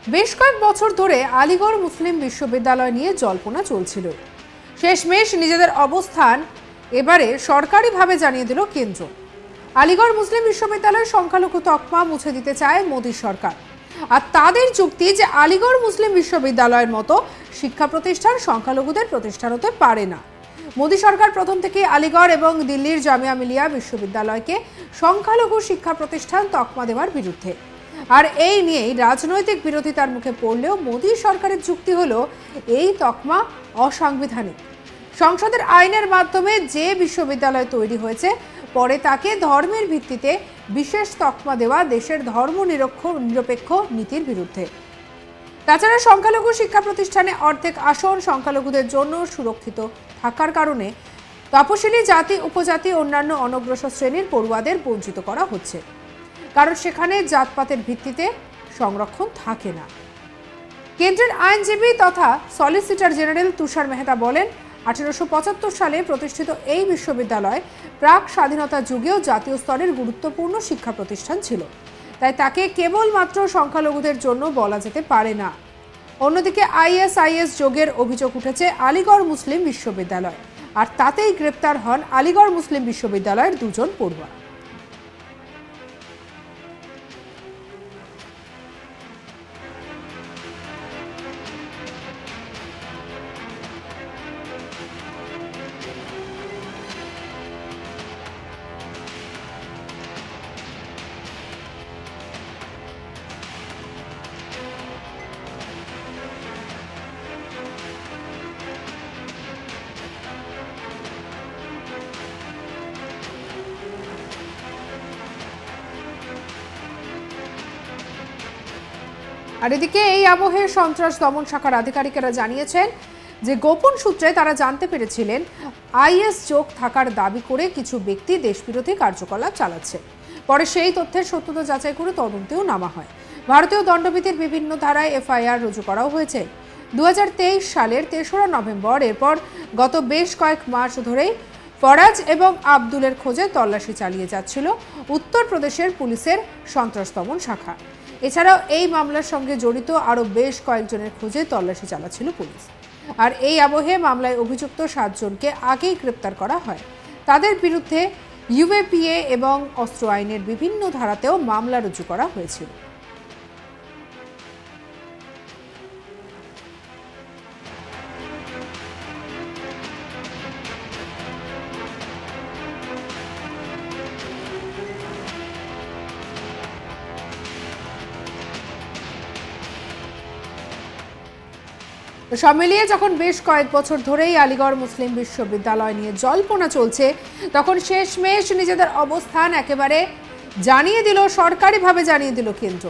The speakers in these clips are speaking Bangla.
বেশ কয়েক বছর ধরে আলিগড় মুসলিম বিশ্ববিদ্যালয় নিয়ে জল্পনা চলছিল। শেষমেশ নিজেদের অবস্থান এবারে সরকারিভাবে জানিয়ে দিল কেন্দ্র। আলিগড় মুসলিম বিশ্ববিদ্যালয়ের সংখ্যালঘু তকমা মুছে দিতে চায় মোদী সরকার। আর তাদের যুক্তি যে আলিগড় মুসলিম বিশ্ববিদ্যালয়ের মতো শিক্ষা প্রতিষ্ঠান সংখ্যালঘুদের প্রতিষ্ঠান হতে পারে না। মোদী সরকার প্রথম থেকে আলিগড় এবং দিল্লির জামিয়া মিলিয়া বিশ্ববিদ্যালয়কে সংখ্যালঘু শিক্ষা প্রতিষ্ঠান তকমা দেওয়ার বিরুদ্ধে। আর এই নিয়েই রাজনৈতিক বিরোধিতার মুখে পড়লেও মোদী সরকারের যুক্তি হলো এই তকমা অসাংবিধানিক। সংসদের আইনের মাধ্যমে যে বিশ্ববিদ্যালয় তৈরি হয়েছে পরে তাকে ধর্মের ভিত্তিতে বিশেষ তকমা দেওয়া দেশের ধর্মনিরপেক্ষ নীতির বিরুদ্ধে। তাছাড়া সংখ্যালঘু শিক্ষা প্রতিষ্ঠানে অর্ধেক আসন সংখ্যালঘুদের জন্য সুরক্ষিত থাকার কারণে তপশিলি জাতি উপজাতি অন্যান্য অনগ্রসর শ্রেণীর পড়ুয়াদের বঞ্চিত করা হচ্ছে, কারণ সেখানে জাতপাতের ভিত্তিতে সংরক্ষণ থাকে না। কেন্দ্রের আইনজীবী তথা সলিসিটর জেনারেল তুষার মেহতা বলেন, 1875 সালে প্রতিষ্ঠিত এই বিশ্ববিদ্যালয় প্রাক স্বাধীনতা যুগেও জাতীয় স্তরের গুরুত্বপূর্ণ শিক্ষা প্রতিষ্ঠান ছিল, তাই তাকে কেবলমাত্র সংখ্যালঘুদের জন্য বলা যেতে পারে না। অন্যদিকে আইএসআইএস যোগের অভিযোগ উঠেছে আলিগড় মুসলিম বিশ্ববিদ্যালয়, আর তাতেই গ্রেপ্তার হন আলিগড় মুসলিম বিশ্ববিদ্যালয়ের দুজন পড়ুয়া। আর এদিকে এই আবহে সন্ত্রাস দমন শাখার আধিকারিকেরা জানিয়েছেন যে গোপন সূত্রে তারা জানতে পেরেছিলেন আইএস যোগ থাকার দাবি করে কিছু ব্যক্তি দেশবিরোধী কার্যকলাপ চালাচ্ছে। পরে সেই তথ্যের সত্যতা যাচাই করে তদন্তেও নামা হয়। ভারতীয় দণ্ডবিধির বিভিন্ন ধারায় এফআইআর রুজু করাও হয়েছে। 2023 সালের 3রা নভেম্বর এরপর গত বেশ কয়েক মাস ধরেই ফরাজ এবং আব্দুলের খোঁজে তল্লাশি চালিয়ে যাচ্ছিল উত্তরপ্রদেশের পুলিশের সন্ত্রাস দমন শাখা। এছাড়াও এই মামলার সঙ্গে জড়িত আরও বেশ কয়েকজনের খোঁজে তল্লাশি চালাচ্ছিল পুলিশ। আর এই আবহে মামলায় অভিযুক্ত 7 জনকে আগেই গ্রেপ্তার করা হয়। তাদের বিরুদ্ধে ইউএপিএ এবং অস্ত্র আইনের বিভিন্ন ধারাতেও মামলা রুজু করা হয়েছিল। সব মিলিয়ে যখন বেশ কয়েক বছর ধরেই আলিগড় মুসলিম বিশ্ববিদ্যালয় নিয়ে জল্পনা চলছে, তখন শেষমেশ নিজেদের অবস্থান একেবারে সরকারিভাবে জানিয়ে দিল কেন্দ্র।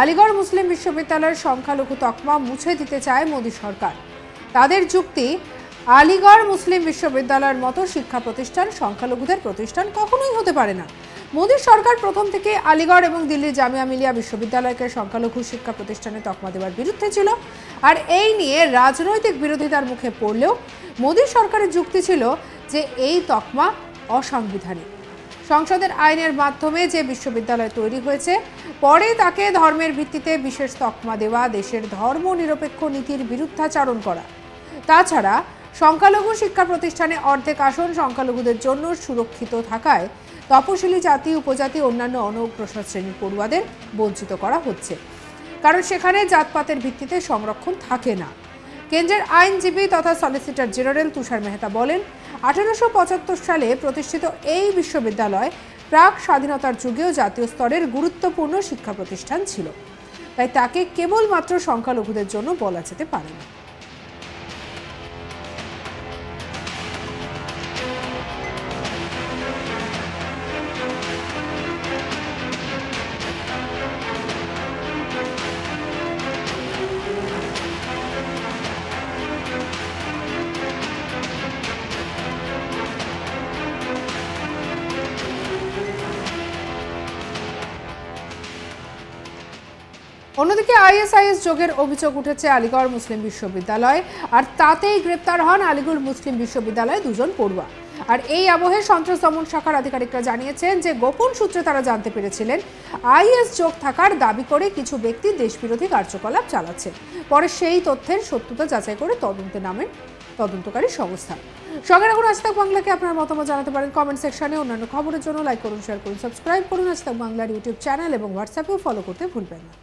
আলিগড় মুসলিম বিশ্ববিদ্যালয়ের সংখ্যালঘু তকমা মুছে দিতে চায় মোদী সরকার। তাদের যুক্তি, আলিগড় মুসলিম বিশ্ববিদ্যালয়ের মতো শিক্ষা প্রতিষ্ঠান সংখ্যালঘুদের প্রতিষ্ঠান কখনোই হতে পারে না। মোদী সরকার প্রথম থেকে আলিগড় এবং দিল্লির জামিয়া মিলিয়া বিশ্ববিদ্যালয়কে সংখ্যালঘু শিক্ষা প্রতিষ্ঠানে তকমা দেওয়ার বিরুদ্ধে ছিল। আর এই নিয়ে রাজনৈতিক বিরোধিতার মুখে পড়লেও মোদী সরকারের যুক্তি ছিল যে এই তকমা অসাংবিধানিক। সংসদের আইনের মাধ্যমে যে বিশ্ববিদ্যালয় তৈরি হয়েছে পরে তাকে ধর্মের ভিত্তিতে বিশেষ তকমা দেওয়া দেশের ধর্মনিরপেক্ষ নীতির বিরুদ্ধাচারণ করা। তাছাড়া সংখ্যালঘু শিক্ষা প্রতিষ্ঠানে অর্ধেক আসন সংখ্যালঘুদের জন্য সুরক্ষিত থাকায় তপশিলি জাতি উপজাতি অন্যান্য অনগ্রসর শ্রেণীর পড়ুয়াদের বঞ্চিত করা হচ্ছে, কারণ সেখানে জাতপাতের ভিত্তিতে সংরক্ষণ থাকে না। কেন্দ্রের আইনজীবী তথা সলিসিটর জেনারেল তুষার মেহতা বলেন, 1875 সালে প্রতিষ্ঠিত এই বিশ্ববিদ্যালয় প্রাক স্বাধীনতার যুগেও জাতীয় স্তরের গুরুত্বপূর্ণ শিক্ষা প্রতিষ্ঠান ছিল, তাই তাকে কেবলমাত্র সংখ্যালঘুদের জন্য বলা যেতে পারে না। অন্যদিকে আইএসআইএস যোগের অভিযোগ উঠেছে আলিগড় মুসলিম বিশ্ববিদ্যালয়, আর তাতেই গ্রেপ্তার হন আলিগড় মুসলিম বিশ্ববিদ্যালয়ের দুজন পড়ুয়া। আর এই আবহে সন্ত্রাস দমন শাখার আধিকারিকরা জানিয়েছেন যে গোপন সূত্রে তারা জানতে পেরেছিলেন আইএস যোগ থাকার দাবি করে কিছু ব্যক্তি দেশবিরোধী কার্যকলাপ চালাচ্ছে। পরে সেই তথ্যের সত্যতা যাচাই করে তদন্তে নামেন তদন্তকারী সংস্থা। সঙ্গে রাখুন আজ তাক বাংলাকে। আপনার মতামত জানাতে পারেন কমেন্ট সেকশনে। অন্যান্য খবরের জন্য লাইক করুন, শেয়ার করুন, সাবস্ক্রাইব করুন আজ তাক বাংলার ইউটিউব চ্যানেল এবং হোয়াটসঅ্যাপেও ফলো করতে ভুলবেন না।